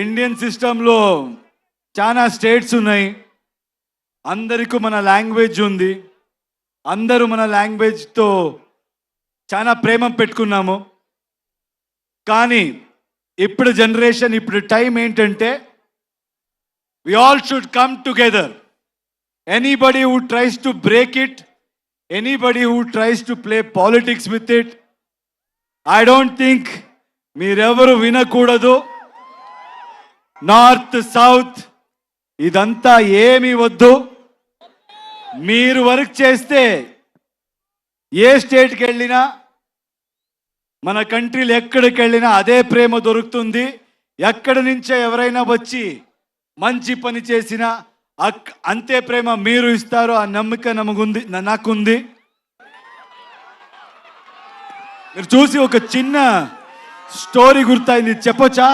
Indian సిస్టంలో చాలా states ఉన్నాయి. అందరికీ మన లాంగ్వేజ్ ఉంది. అందరూ మన లాంగ్వేజ్తో చాలా ప్రేమ పెట్టుకున్నాము. కానీ ఇప్పుడు జనరేషన్, ఇప్పుడు టైం ఏంటంటే we all should come together. Anybody who tries to break it, anybody who tries to play politics with it, I don't think మీరెవరు వినకూడదు. నార్త్ సౌత్ ఇదంతా ఏమీ వద్దు. మీరు వర్క్ చేస్తే ఏ స్టేట్కి వెళ్ళినా, మన కంట్రీలో ఎక్కడికి వెళ్ళినా అదే ప్రేమ దొరుకుతుంది. ఎక్కడి నుంచో ఎవరైనా వచ్చి మంచి పని చేసినా అంతే ప్రేమ మీరు ఇస్తారు. ఆ నమ్మకం నాకుంది. మీరు చూసి ఒక చిన్న స్టోరీ గుర్తయింది, చెప్పొచ్చా?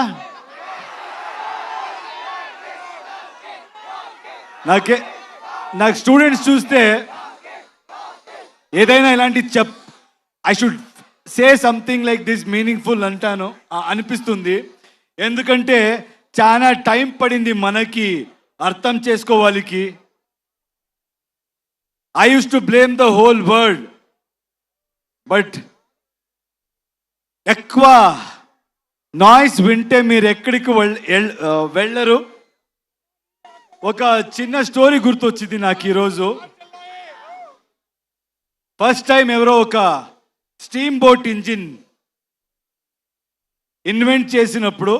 నాకు స్టూడెంట్స్ చూస్తే ఏదైనా ఇలాంటి I should say something like this meaningful అంటాను అనిపిస్తుంది. ఎందుకంటే చాలా టైం పడింది మనకి అర్థం చేసుకోవాలికి. I use to blame the whole world, but ఎక్కువ నాయిస్ వింటే మీరు ఎక్కడికి వెళ్ళరు. ఒక చిన్న స్టోరీ గుర్తొచ్చింది నాకు ఈరోజు. ఫస్ట్ టైం ఎవరో ఒక స్టీమ్ బోట్ ఇంజిన్ ఇన్వెంట్ చేసినప్పుడు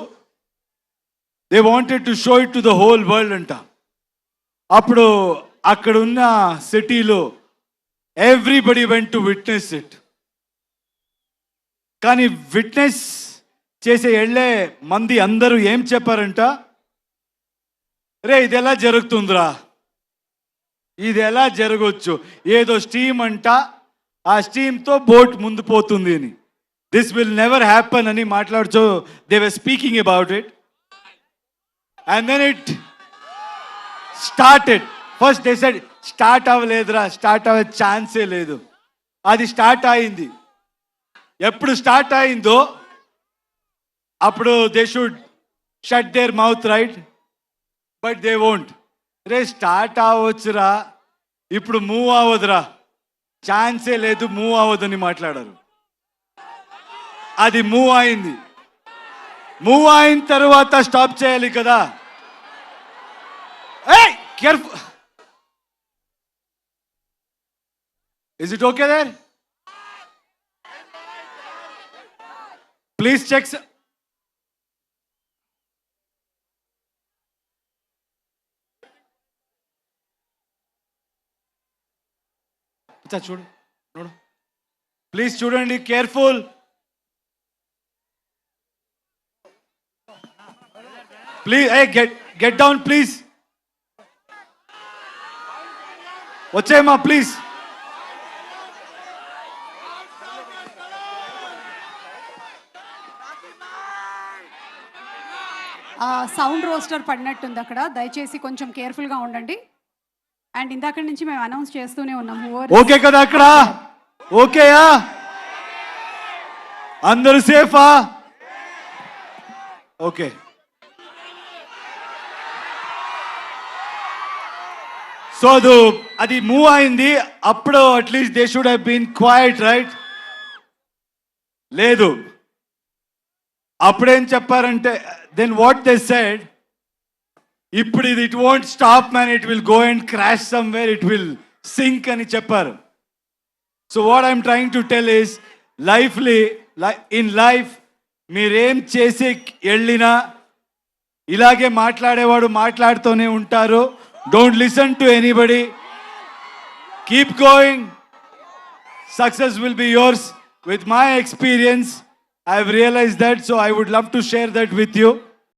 they wanted to show it to the whole world అంట. అప్పుడు అక్కడ ఉన్న సిటీలో everybody went to witness it. కానీ విట్నెస్ చేసే వెళ్ళే మంది అందరూ ఏం చెప్పారంట, రే ఇది ఎలా జరుగుతుందిరా, ఇది ఎలా జరగవచ్చు, ఏదో స్టీమ్ అంట, ఆ స్టీమ్తో బోట్ ముందు పోతుంది అని, దిస్ విల్ నెవర్ హ్యాపన్ అని మాట్లాడుతూ they were speaking about it. And then it started. First they said start అవ్వలేదురా, స్టార్ట్ అవ్వే ఛాన్సే లేదు. అది స్టార్ట్ అయింది. ఎప్పుడు స్టార్ట్ అయిందో అప్పుడు they should shut their mouth, right? But they won't. రే స్టార్ట్ అవ్వచ్చురా, ఇప్పుడు మూవ్ అవ్వదురా, ఛాన్సే లేదు, మూవ్ అవ్వదని మాట్లాడారు. అది మూవ్ అయింది. మూవ్ అయిన తర్వాత స్టాప్ చేయాలి కదా. ఏయ్ careful, is it okay there? Please check. చూడు చూడు ప్లీజ్, చూడండి, careful. Please get down please. వచ్చేయమ్మా ప్లీజ్. సౌండ్ రోస్టర్ పడినట్టుంది అక్కడ, దయచేసి కొంచెం కేర్ఫుల్గా ఉండండి. అండ్ ఇందాక నుంచి మేము అనౌన్స్ చేస్తూనే ఉన్నాము. ఓకే కదా అక్కడ? ఓకేయా? అందరూ సేఫా? ఓకే. సో అది మూవ్ అయింది. అప్పుడు at least they should have been quiet, right? లేదు. అప్పుడేం చెప్పారంటే, దెన్ వాట్ దే సెడ్, ఇప్పుడు ఇది it won't stop man, it will go and crash somewhere, it will sink అని చెప్పారు. So what I'm trying to tell is, in life మీరేం చేసి వెళ్ళినా ఇలాగే మాట్లాడేవాడు మాట్లాడుతూనే ఉంటారు. Don't listen to anybody, keep going, success will be yours. With my experience, I have realized that, so I would love to share that with you.